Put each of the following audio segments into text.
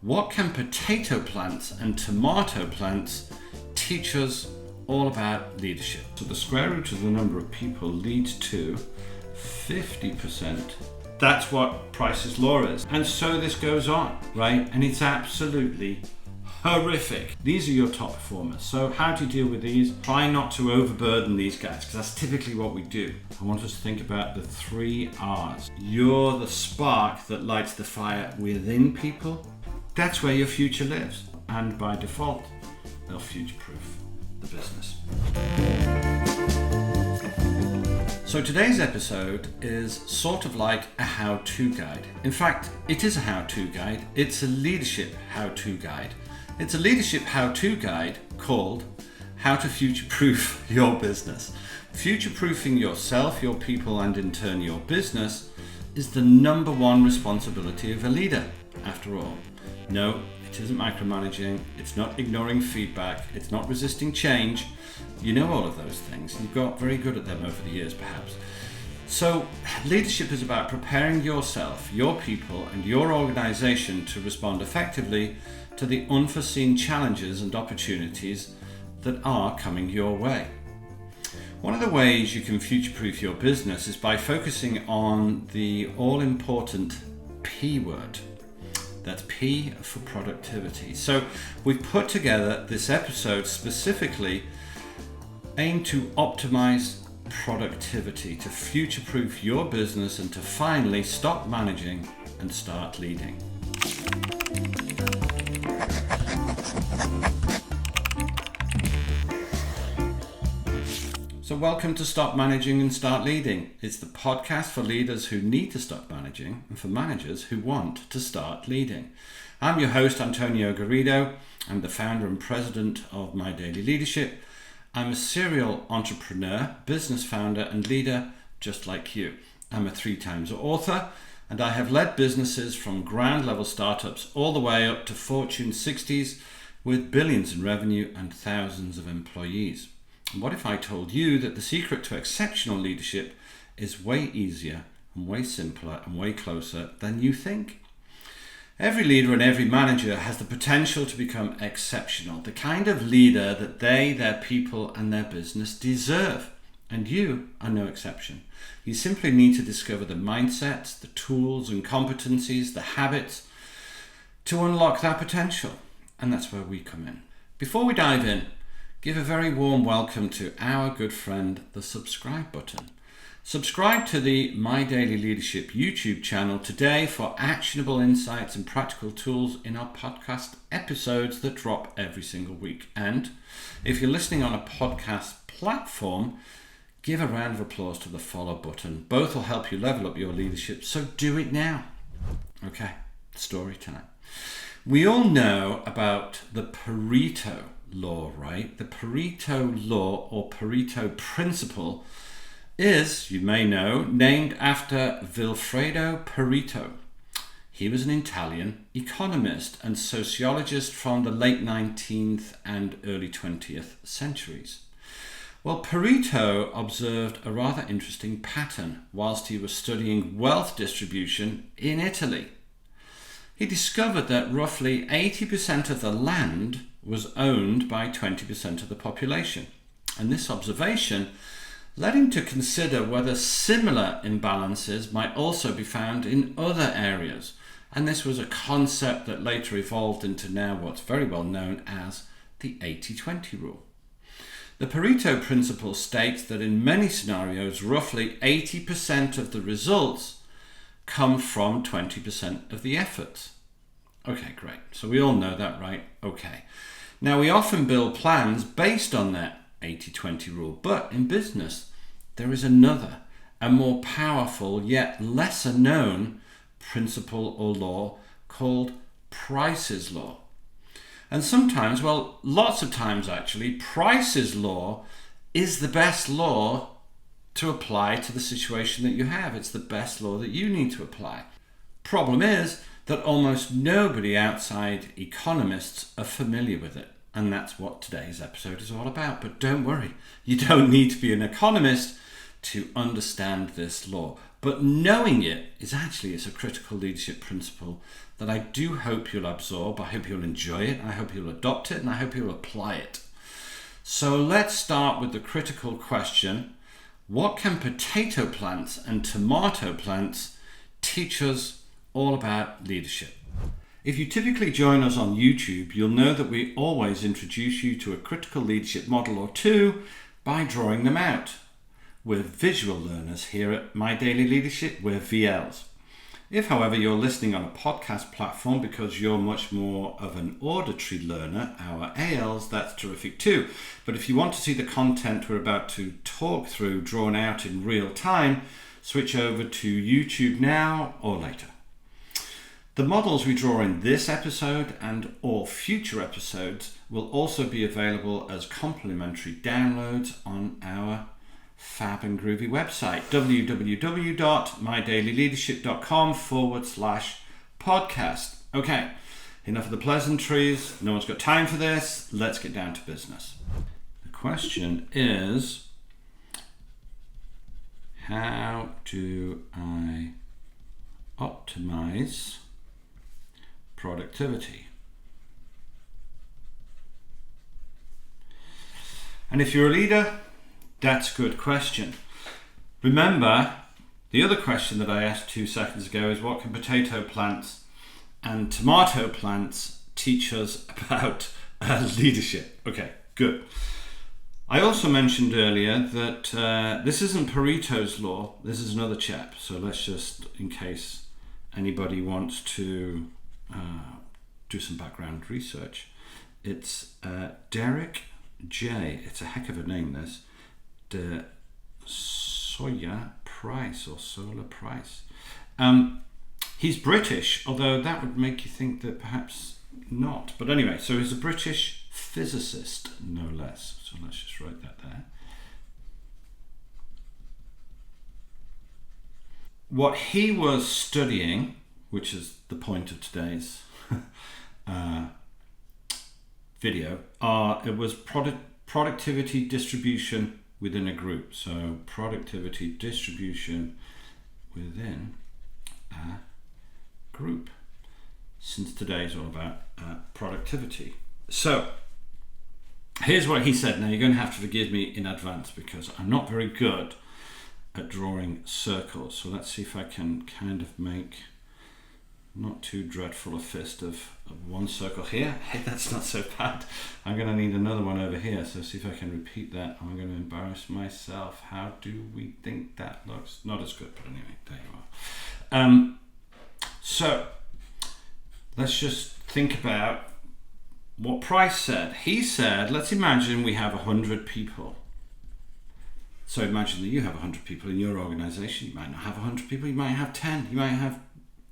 What can potato plants and tomato plants teach us all about leadership? So the square root of the number of people leads to 50%. That's what Price's law is. And so this goes on, right? And it's absolutely horrific. These are your top performers. So how do you deal with these? Try not to overburden these guys, because that's typically what we do. I want us to think about the 3 R's. You're the spark that lights the fire within people. That's where your future lives. And by default, they'll future-proof the business. So today's episode is sort of like a how-to guide. In fact, it is a how-to guide. It's a leadership how-to guide. It's a leadership how-to guide called How to Future-Proof Your Business. Future-proofing yourself, your people, and in turn your business is the number one responsibility of a leader, after all. No, it isn't micromanaging, it's not ignoring feedback, it's not resisting change. You know all of those things. You've got very good at them over the years, perhaps. So leadership is about preparing yourself, your people, and your organization to respond effectively to the unforeseen challenges and opportunities that are coming your way. One of the ways you can future-proof your business is by focusing on the all-important P word. That's P for productivity. So we've put together this episode specifically aimed to optimize productivity, to future-proof your business, and to finally stop managing and start leading. So welcome to Stop Managing and Start Leading. It's the podcast for leaders who need to stop managing and for managers who want to start leading. I'm your host, Antonio Garrido. I'm the founder and president of My Daily Leadership. I'm a serial entrepreneur, business founder, and leader just like you. I'm a 3-time author, and I have led businesses from ground level startups all the way up to Fortune 60s with billions in revenue and thousands of employees. And what if I told you that the secret to exceptional leadership is way easier and way simpler and way closer than you think? Every leader and every manager has the potential to become exceptional, the kind of leader that they, their people, and their business deserve. And you are no exception. You simply need to discover the mindsets, the tools and competencies, the habits to unlock that potential. And that's where we come in. Before we dive in, give a very warm welcome to our good friend, the subscribe button. Subscribe to the My Daily Leadership YouTube channel today for actionable insights and practical tools in our podcast episodes that drop every single week. And if you're listening on a podcast platform, give a round of applause to the follow button. Both will help you level up your leadership, so do it now. Okay, story time. We all know about the Pareto law, right? The Pareto law or Pareto principle is, you may know, named after Vilfredo Pareto. He was an Italian economist and sociologist from the late 19th and early 20th centuries. Well, Pareto observed a rather interesting pattern whilst he was studying wealth distribution in Italy. He discovered that roughly 80% of the land was owned by 20% of the population. And this observation led him to consider whether similar imbalances might also be found in other areas. And this was a concept that later evolved into now what's very well known as the 80-20 rule. The Pareto principle states that in many scenarios, roughly 80% of the results come from 20% of the efforts. Okay, great. So we all know that, right? Okay. Now, we often build plans based on that 80-20 rule, but in business, there is another, a more powerful yet lesser known principle or law called Price's law. And sometimes, well, lots of times actually, Price's law is the best law to apply to the situation that you have. It's the best law that you need to apply. Problem is that almost nobody outside economists are familiar with it. And that's what today's episode is all about. But don't worry, you don't need to be an economist to understand this law. But knowing it is a critical leadership principle that I do hope you'll absorb. I hope you'll enjoy it. I hope you'll adopt it, and I hope you'll apply it. So let's start with the critical question. What can potato plants and tomato plants teach us all about leadership? If you typically join us on YouTube, you'll know that we always introduce you to a critical leadership model or two by drawing them out. We're visual learners here at My Daily Leadership. We're VLs. If, however, you're listening on a podcast platform because you're much more of an auditory learner, our ALs, that's terrific too. But if you want to see the content we're about to talk through drawn out in real time, switch over to YouTube now or later. The models we draw in this episode and all future episodes will also be available as complimentary downloads on our fab and groovy website, www.mydailyleadership.com/podcast. Okay, enough of the pleasantries. No one's got time for this. Let's get down to business. The question is, how do I optimize productivity? And if you're a leader, that's a good question. Remember, the other question that I asked 2 seconds ago is, what can potato plants and tomato plants teach us about leadership? Okay, good. I also mentioned earlier that this isn't Pareto's law, this is another chap. So let's just, in case anybody wants to do some background research, it's Derek J. It's a heck of a name, this. De Solla Price or Sola Price. He's British, although that would make you think that perhaps not. But anyway, so he's a British physicist, no less. So let's just write that there. What he was studying, which is the point of today's video, it was productivity distribution within a group. So productivity distribution within a group, since today is all about productivity. So here's what he said. Now you're going to have to forgive me in advance because I'm not very good at drawing circles. So let's see if I can kind of make not too dreadful a fist of one circle here. Hey, that's not so bad. I'm going to need another one over here. So see if I can repeat that. I'm going to embarrass myself. How do we think that looks? Not as good, but anyway, there you are. So let's just think about what Price said. He said, let's imagine we have 100 people. So imagine that you have 100 people in your organization. You might not have 100 people. You might have 10. You might have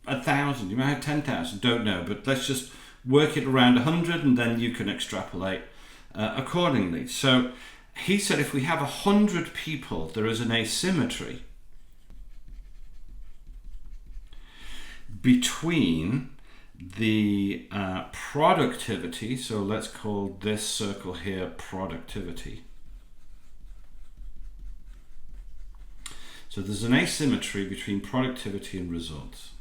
1,000, you might have 10,000, don't know, but let's just work it around 100 and then you can extrapolate accordingly. So he said if we have 100 people, there is an asymmetry between the productivity, so let's call this circle here productivity. So there's an asymmetry between productivity and results.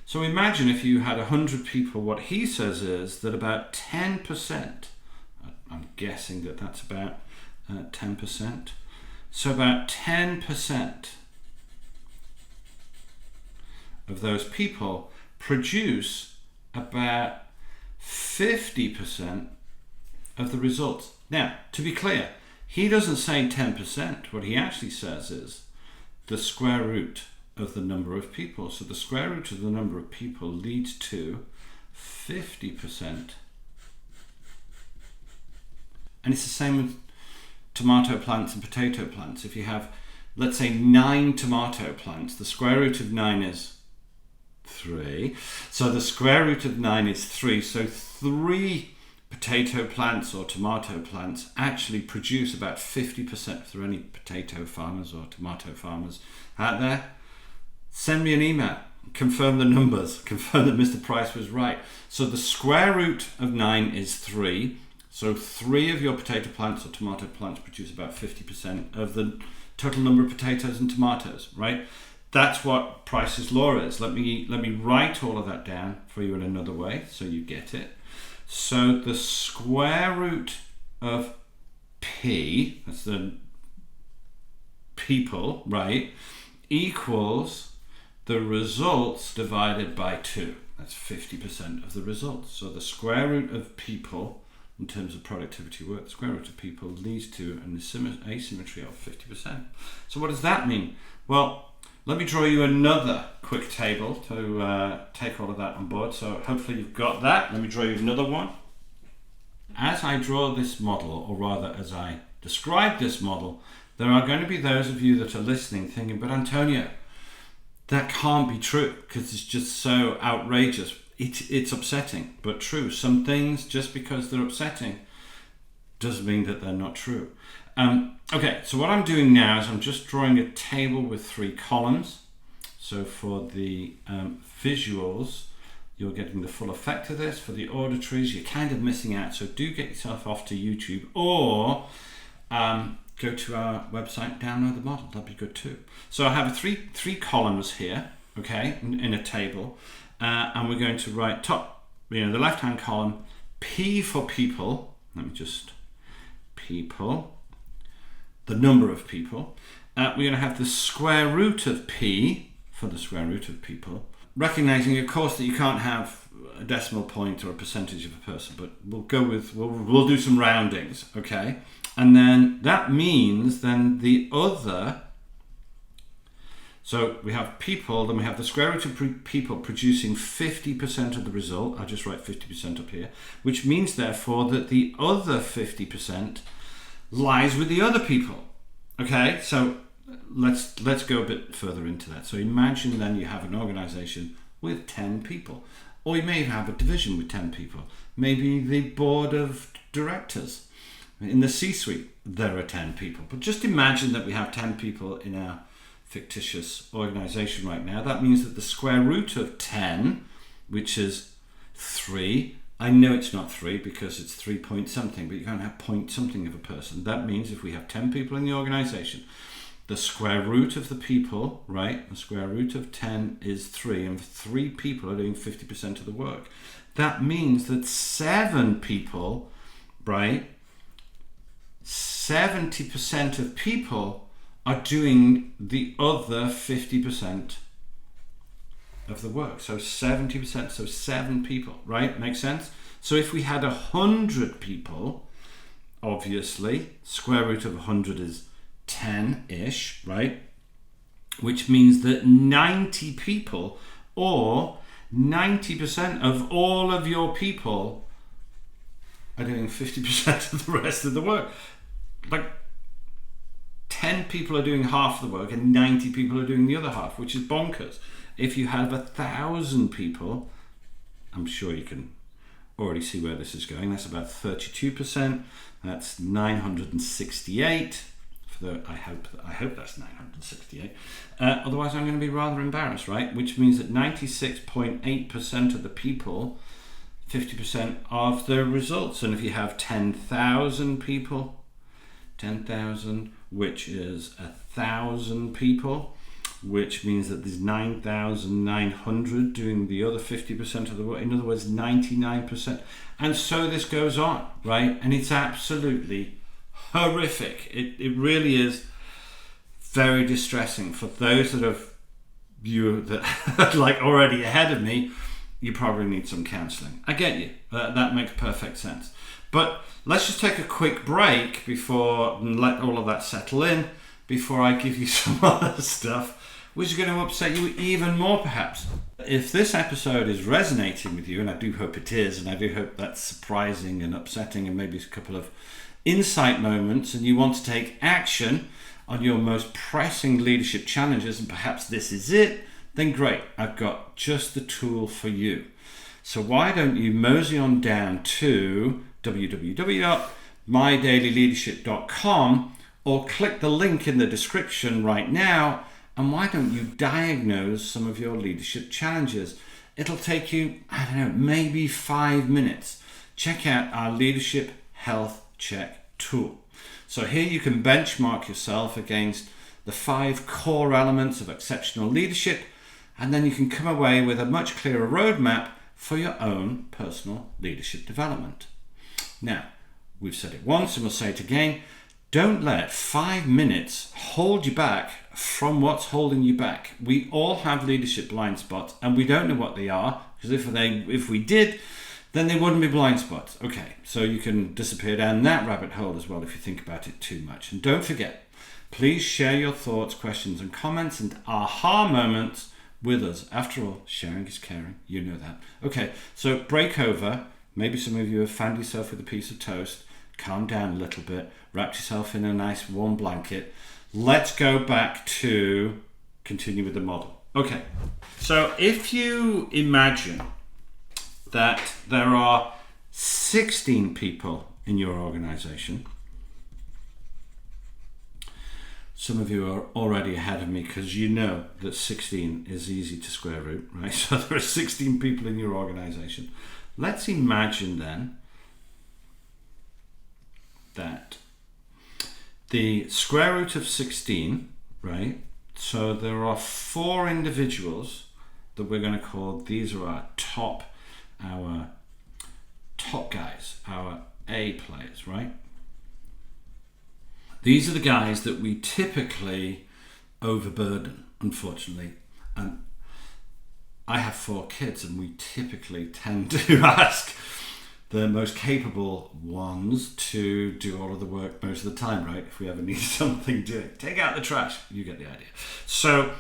So imagine if you had 100 people, what he says is that about 10%, I'm guessing that that's about 10%, so about 10% of those people produce about 50% of the results. Now, to be clear, he doesn't say 10%. What he actually says is the square root of the number of people. So the square root of the number of people leads to 50%. And it's the same with tomato plants and potato plants. If you have, let's say, 9 tomato plants, the square root of 9 is 3. So the square root of 9 is 3. So 3 potato plants or tomato plants actually produce about 50%. If there are any potato farmers or tomato farmers out there, send me an email, confirm the numbers, confirm that Mr. Price was right. So the square root of 9 is 3. So 3 of your potato plants or tomato plants produce about 50% of the total number of potatoes and tomatoes, right? That's what Price's law is. Let me write all of that down for you in another way so you get it. So the square root of P, that's the people, right, equals the results divided by 2. That's 50% of the results. So the square root of people, in terms of productivity work, the square root of people leads to an asymmetry of 50%. So what does that mean? Well, let me draw you another quick table to take all of that on board. So hopefully you've got that. Let me draw you another one. As I draw this model, or rather as I describe this model, there are going to be those of you that are listening thinking, but Antonio, that can't be true because it's just so outrageous. It's upsetting, but true. Some things, just because they're upsetting, doesn't mean that they're not true. Okay, so what I'm doing now is I'm just drawing a table with 3 columns. So for the visuals, you're getting the full effect of this. For the auditories, you're kind of missing out. So do get yourself off to YouTube or go to our website, download the model. That'd be good too. So I have three columns here, okay, in a table. And we're going to write top, the left-hand column, P for people. Let me just, people, the number of people. We're going to have the square root of P for the square root of people. Recognizing, of course, that you can't have a decimal point or a percentage of a person, but we'll go with, we'll do some roundings, okay? And then that means then the other, so we have people, then we have the square root of people producing 50% of the result. I'll just write 50% up here, which means therefore that the other 50% lies with the other people, okay? So let's go a bit further into that. So imagine then you have an organization with 10 people, or you may have a division with 10 people, maybe the board of directors. In the C-suite, there are 10 people. But just imagine that we have 10 people in our fictitious organization right now. That means that the square root of 10, which is 3, I know it's not 3 because it's 3 point something, but you can't have point something of a person. That means if we have 10 people in the organization, the square root of the people, right, the square root of 10 is 3, and 3 people are doing 50% of the work. That means that 7 people, right, 70% of people are doing the other 50% of the work. So 70%, so 7 people, right? Makes sense? So if we had 100 people, obviously, square root of 100 is 10-ish, right? Which means that 90 people, or 90% of all of your people, are doing 50% of the rest of the work. Like 10 people are doing half the work and 90 people are doing the other half, which is bonkers. If you have 1,000 people, I'm sure you can already see where this is going. That's about 32%. That's 968. I hope that's 968. Otherwise, I'm going to be rather embarrassed, right? Which means that 96.8% of the people, 50% of the results. And if you have 10,000 people, 10,000, which is 1,000 people, which means that there's 9,900 doing the other 50% of the work. In other words, 99%. And so this goes on, right? And it's absolutely horrific. It really is very distressing for those that have you that like already ahead of me. You probably need some counseling. I get you. That makes perfect sense. But let's just take a quick break and let all of that settle in before I give you some other stuff which is going to upset you even more perhaps. If this episode is resonating with you, and I do hope it is, and I do hope that's surprising and upsetting and maybe a couple of insight moments, and you want to take action on your most pressing leadership challenges, and perhaps this is it, then great, I've got just the tool for you. So why don't you mosey on down to www.mydailyleadership.com or click the link in the description right now, and why don't you diagnose some of your leadership challenges? It'll take you, I don't know, maybe 5 minutes. Check out our Leadership Health Check tool. So here you can benchmark yourself against the 5 core elements of exceptional leadership, and then you can come away with a much clearer roadmap for your own personal leadership development. Now, we've said it once and we'll say it again. Don't let 5 minutes hold you back from what's holding you back. We all have leadership blind spots and we don't know what they are, because if we did, then they wouldn't be blind spots. Okay, so you can disappear down that rabbit hole as well if you think about it too much. And don't forget, please share your thoughts, questions and comments and aha moments with us. After all, sharing is caring. You know that. Okay, so break over. Maybe some of you have found yourself with a piece of toast. Calm down a little bit. Wrap yourself in a nice warm blanket. Let's go back to continue with the model. Okay, so if you imagine that there are 16 people in your organization. Some of you are already ahead of me because you know that 16 is easy to square root, right? So there are 16 people in your organization. Let's imagine then that the square root of 16, right? So there are 4 individuals that we're going to call, these are our top guys, our A players, right? These are the guys that we typically overburden, unfortunately. And I have 4 kids and we typically tend to ask the most capable ones to do all of the work most of the time, right? If we ever need something doing, take out the trash, you get the idea. So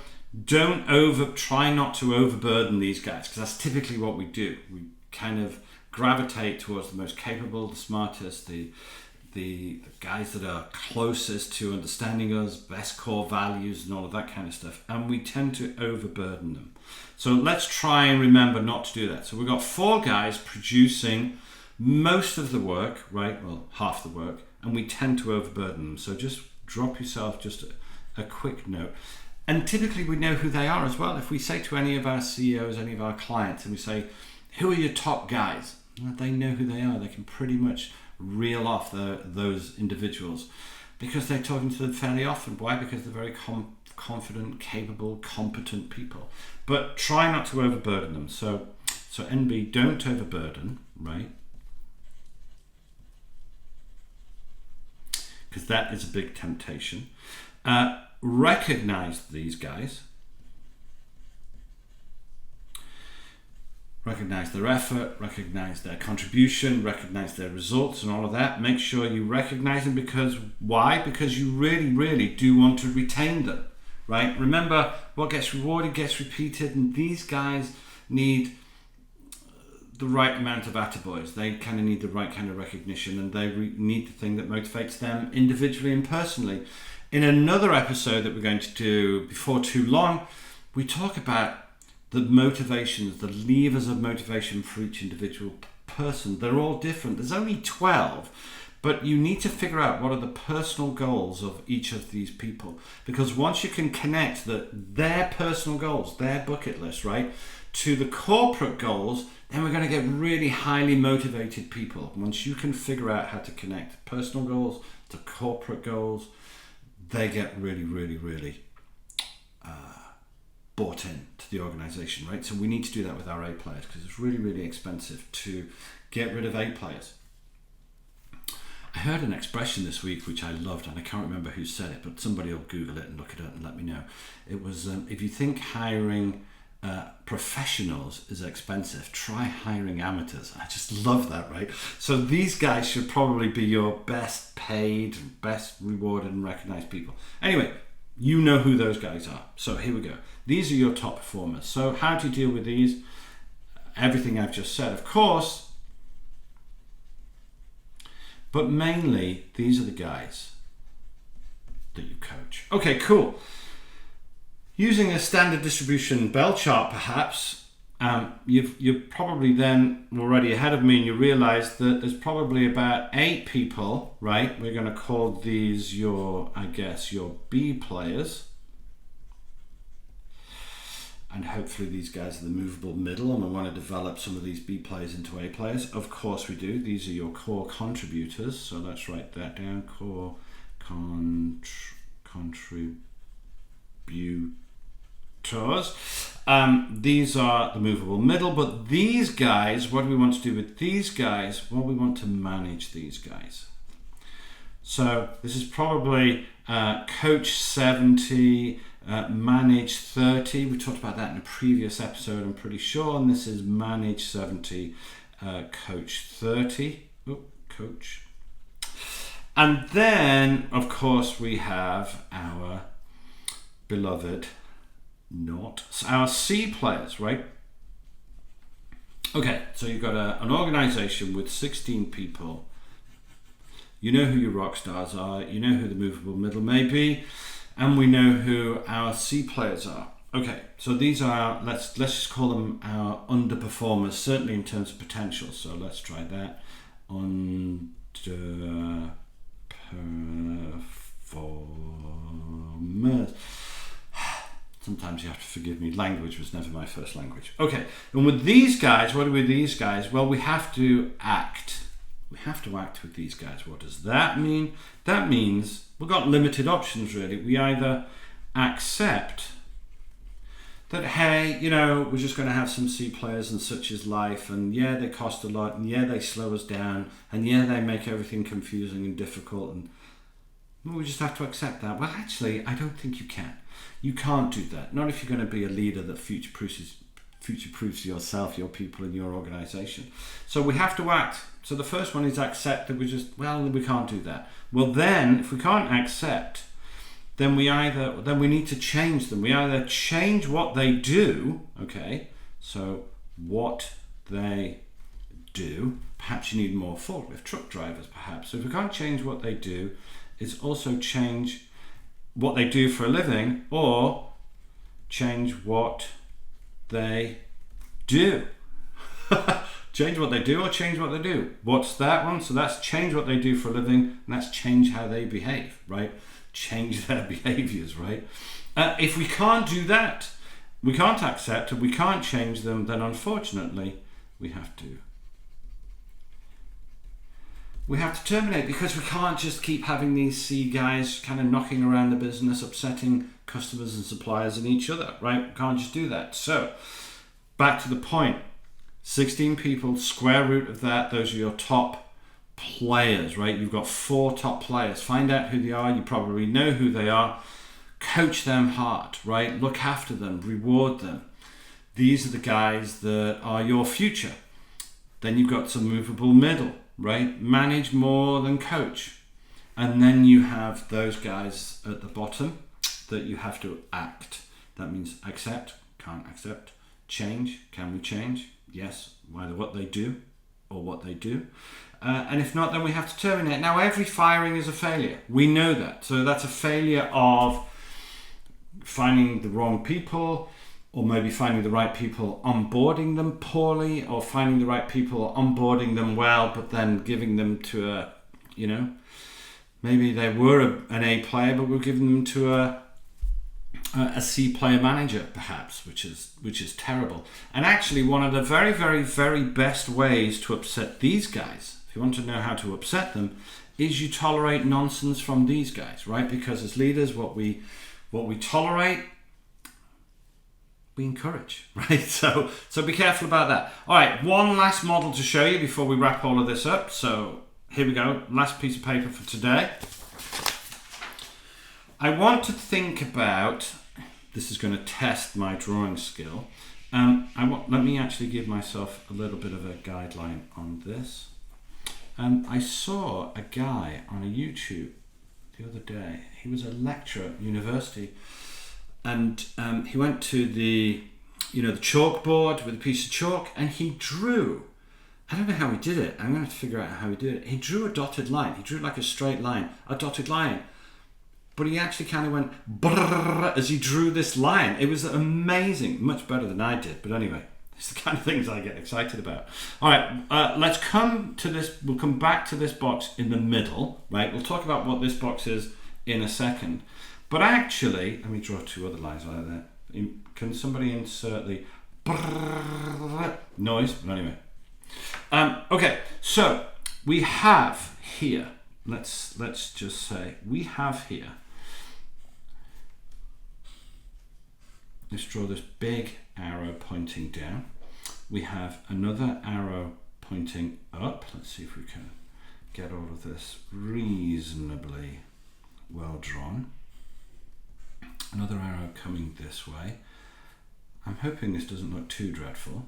try not to overburden these guys, because that's typically what we do. We kind of gravitate towards the most capable, the smartest, the guys that are closest to understanding us, best core values and all of that kind of stuff, and we tend to overburden them. So let's try and remember not to do that. So we've got 4 guys producing most of the work, right? Well, half the work, and we tend to overburden them. So just drop yourself just a quick note. And typically we know who they are as well. If we say to any of our CEOs, any of our clients, and we say, who are your top guys? Well, they know who they are. They can pretty much reel off those individuals because they're talking to them fairly often. Why? Because they're very confident, capable, competent people. But try not to overburden them. So NB, don't overburden, right? Because that is a big temptation. Recognize these guys. Recognize their effort, recognize their contribution, recognize their results and all of that. Make sure you recognize them because why? Because you really, really do want to retain them, right? Remember, what gets rewarded gets repeated, and these guys need the right amount of attaboys. They kind of need the right kind of recognition, and they need the thing that motivates them individually and personally. In another episode that we're going to do before too long, we talk about the motivations, the levers of motivation for each individual person. They're all different. There's only 12, but you need to figure out what are the personal goals of each of these people. Because once you can connect their personal goals, their bucket list, right, to the corporate goals, then we're going to get really highly motivated people. Once you can figure out how to connect personal goals to corporate goals, they get really, really, really bought in to the organization, right? So we need to do that with our A players because it's really, really expensive to get rid of A players. I heard an expression this week which I loved, and I can't remember who said it, but somebody will Google it and look it up and let me know. It was, if you think hiring professionals is expensive, try hiring amateurs. I just love that, right? So these guys should probably be your best paid, best rewarded and recognized people. Anyway, you know who those guys are. So here we go. These are your top performers. So how do you deal with these? Everything I've just said, of course, but mainly these are the guys that you coach. Okay, cool. Using a standard distribution bell chart, perhaps, you're probably then already ahead of me and you realize that there's probably about 8 people, right? We're going to call these your B players. And hopefully these guys are the movable middle, and we want to develop some of these B players into A players. Of course we do. These are your core contributors. So let's write that down. Core contributors. These are the movable middle, but these guys, what do we want to do with these guys? Well, we want to manage these guys. So this is probably coach 70, manage 30. We talked about that in a previous episode, I'm pretty sure. And this is manage 70, coach 30. Oh, coach. And then, of course, we have our beloved our C players, right? Okay, so you've got an organization with 16 people. You know who your rock stars are, you know who the movable middle may be, and we know who our C players are. Okay, so these are, let's just call them our underperformers, certainly in terms of potential. So let's try that. Underperformers. Sometimes you have to forgive me. Language was never my first language. Okay, and with these guys, what do we do with these guys? Well, we have to act. We have to act with these guys. What does that mean? That means we've got limited options, really. We either accept that, hey, you know, we're just going to have some C players and such is life, and yeah, they cost a lot, and yeah, they slow us down, and yeah, they make everything confusing and difficult, and well, we just have to accept that. Well, actually, I don't think you can. You can't do that. Not if you're going to be a leader that future-proofs yourself, your people, and your organization. So we have to act. So the first one is accept that we can't do that. Well, then, if we can't accept, then we need to change them. We either change what they do, okay? So what they do. Perhaps you need more forklift truck drivers, perhaps. So if we can't change what they do, it's also change what they do for a living, or change what they do. Change what they do or change what they do. What's that one? So that's change what they do for a living, and that's change how they behave, right? Change their behaviors, right? If we can't do that, we can't accept and we can't change them, then unfortunately we have to terminate, because we can't just keep having these C guys kind of knocking around the business, upsetting customers and suppliers and each other, right? We can't just do that. So back to the point, 16 people, square root of that, those are your top players, right? You've got 4 top players. Find out who they are. You probably know who they are. Coach them hard, right? Look after them, reward them. These are the guys that are your future. Then you've got some movable middle, right? Manage more than coach. And then you have those guys at the bottom that you have to act. That means accept, can't accept. Change, can we change? Yes, either what they do or what they do. And if not, then we have to terminate. Now, every firing is a failure. We know that. So that's a failure of finding the wrong people, or maybe finding the right people, onboarding them poorly, or finding the right people, onboarding them well, but then giving them to a, maybe they were an A player, but we're giving them to a C player manager, perhaps, which is terrible. And actually, one of the very, very, very best ways to upset these guys, if you want to know how to upset them, is you tolerate nonsense from these guys, right? Because as leaders, what we tolerate, we encourage, right? So be careful about that. All right, one last model to show you before we wrap all of this up. So here we go, last piece of paper for today. I want to think about, this is going to test my drawing skill. Let me actually give myself a little bit of a guideline on this. I saw a guy on a YouTube the other day. He was a lecturer at university, and he went to the chalkboard with a piece of chalk, and he drew. I don't know how he did it. I'm going to figure out how he did it. He drew a dotted line. He drew like a straight line, a dotted line. But he actually kind of went brrrr as he drew this line. It was amazing, much better than I did. But anyway, it's the kind of things I get excited about. All right, let's come to this. We'll come back to this box in the middle, right? We'll talk about what this box is in a second. But actually, let me draw 2 other lines like that. Can somebody insert the brrrr noise? But anyway. Okay, so we have here, let's just say, we have here let's draw this big arrow pointing down. We have another arrow pointing up. Let's see if we can get all of this reasonably well drawn. Another arrow coming this way. I'm hoping this doesn't look too dreadful.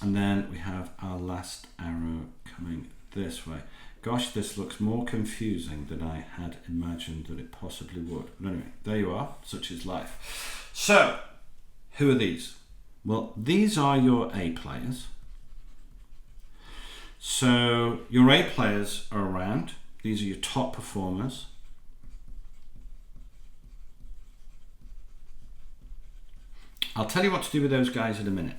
And then we have our last arrow coming this way. Gosh, this looks more confusing than I had imagined that it possibly would. But anyway, there you are. Such is life. So, who are these? Well, these are your A players. So, your A players are around. These are your top performers. I'll tell you what to do with those guys in a minute.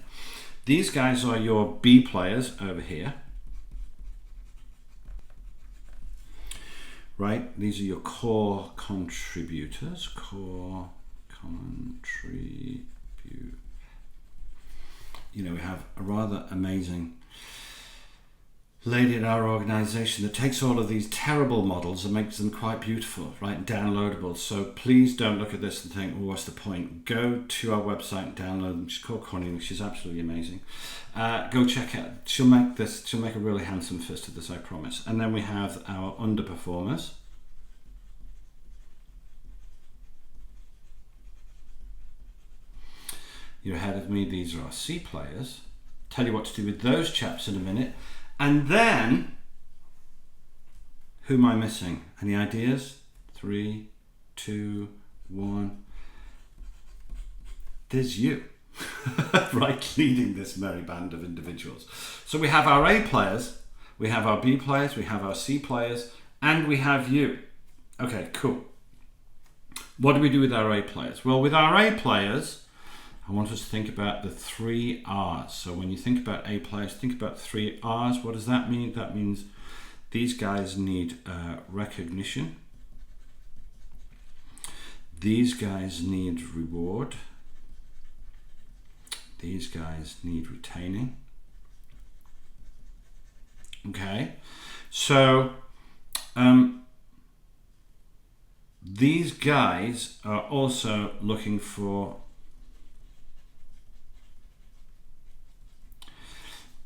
These guys are your B players over here. Right, these are your core contributors. Core contribute. You know, we have a rather amazing lady at our organization that takes all of these terrible models and makes them quite beautiful, right, downloadable. So please don't look at this and think, oh, what's the point? Go to our website and download them. She's called Connie, she's absolutely amazing. Go check it out. She'll make a really handsome fist of this, I promise. And then we have our underperformers. You're ahead of me, these are our C players. Tell you what to do with those chaps in a minute. And then, who am I missing? Any ideas? 3, 2, 1. There's you, right, leading this merry band of individuals. So we have our A players, we have our B players, we have our C players, and we have you. Okay, cool. What do we do with our A players? Well, with our A players, I want us to think about the 3 R's. So when you think about A players, think about 3 R's. What does that mean? That means these guys need recognition. These guys need reward. These guys need retaining. Okay, so these guys are also looking for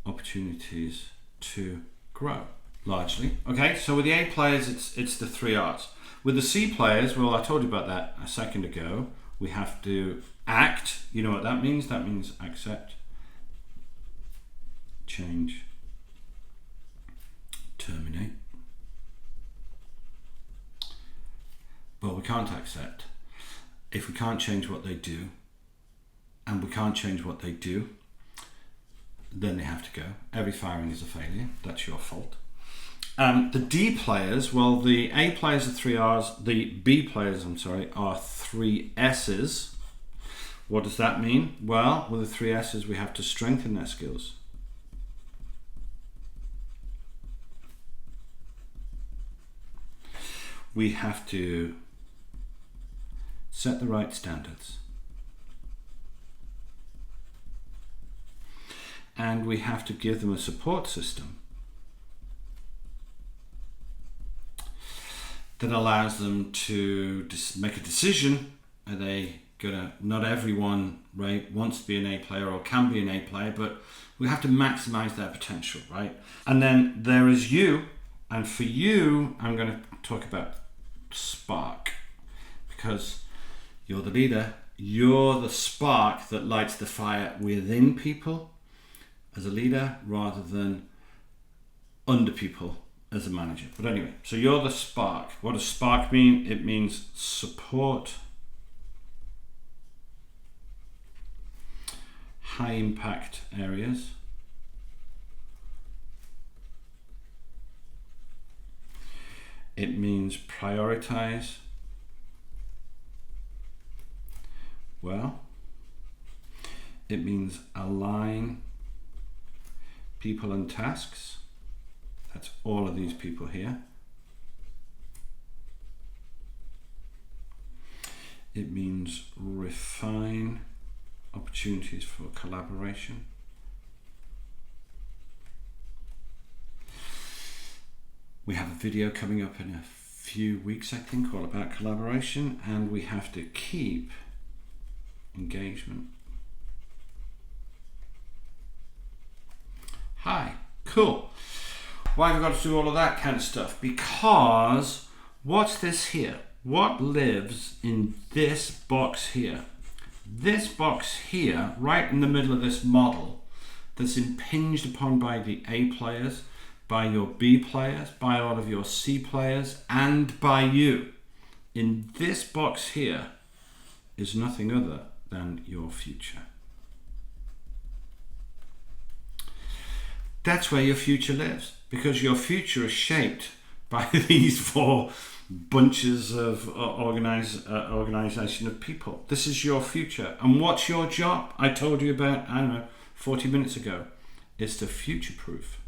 opportunities to grow, largely. Okay, so with the A players, it's the 3 R's. With the C players, well, I told you about that a second ago. We have to act. You know what that means? That means accept, change, terminate. But we can't accept if we can't change what they do, and we can't change what they do, then they have to go. Every firing is a failure. That's your fault. The D players, well, the A players are 3 R's. The B players, are 3 S's. What does that mean? Well, with the 3 S's, we have to strengthen their skills. We have to set the right standards. And we have to give them a support system that allows them to make a decision. Are they gonna, not everyone, right, wants to be an A player or can be an A player, but we have to maximize their potential, right? And then there is you, and for you, I'm gonna talk about S.P.A.R.K, because you're the leader, you're the spark that lights the fire within people as a leader rather than under people as a manager. But anyway, so you're the S.P.A.R.K. What does S.P.A.R.K mean? It means support high impact areas. It means prioritize well. It means align people and tasks. That's all of these people here. It means refine opportunities for collaboration. We have a video coming up in a few weeks, I think, all about collaboration, and we have to keep engagement. Hi, cool. Why have I got to do all of that kind of stuff? Because what's this here? What lives in this box here? This box here, right in the middle of this model, that's impinged upon by the A players, by your B players, by all of your C players, and by you. In this box here is nothing other than your future. That's where your future lives, because your future is shaped by these four bunches of organization of people. This is your future. And what's your job? I told you about, 40 minutes ago. It's to future-proof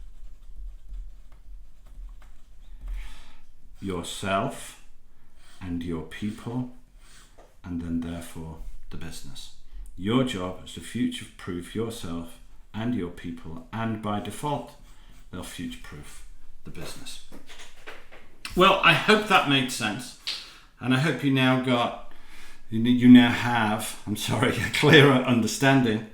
yourself and your people, and then therefore the business. Your job is to future-proof yourself and your people, and by default they'll future-proof the business. Well, I hope that made sense, and I hope you now have a clearer understanding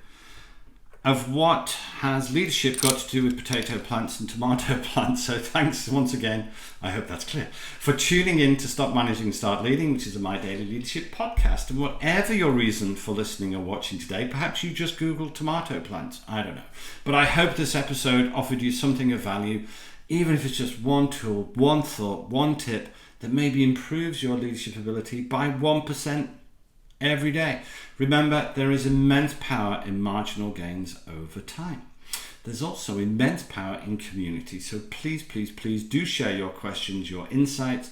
of what has leadership got to do with potato plants and tomato plants. So thanks once again, I hope that's clear, for tuning in to Stop Managing, Start Leading, which is a My Daily Leadership podcast. And whatever your reason for listening or watching today, perhaps you just Googled tomato plants, I don't know. But I hope this episode offered you something of value, even if it's just one tool, one thought, one tip that maybe improves your leadership ability by 1% every day. Remember, there is immense power in marginal gains over time. There's also immense power in community. So please, please, please do share your questions, your insights,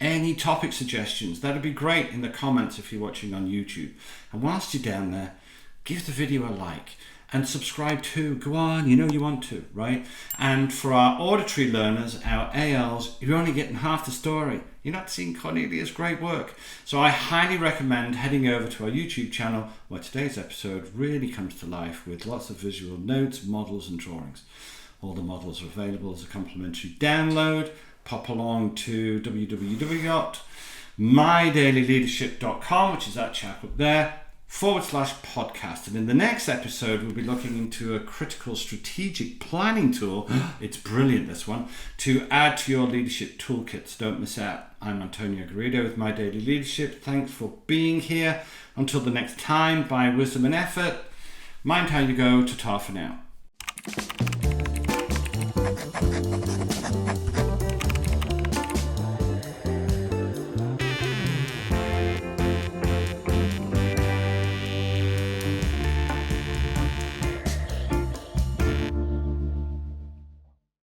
any topic suggestions. That'd be great in the comments if you're watching on YouTube. And whilst you're down there, give the video a like and subscribe too. Go on, you know you want to, right? And for our auditory learners, our ALs, you're only getting half the story. You're not seeing Cornelia's great work. So I highly recommend heading over to our YouTube channel, where today's episode really comes to life with lots of visual notes, models and drawings. All the models are available as a complimentary download. Pop along to www.mydailyleadership.com, which is that chap up there, /podcast. And in the next episode, we'll be looking into a critical strategic planning tool. It's brilliant, this one, to add to your leadership toolkits. Don't miss out. I'm Antonio Garrido with My Daily Leadership. Thanks for being here. Until the next time, by wisdom and effort, mind how you go. Ta-ta for now.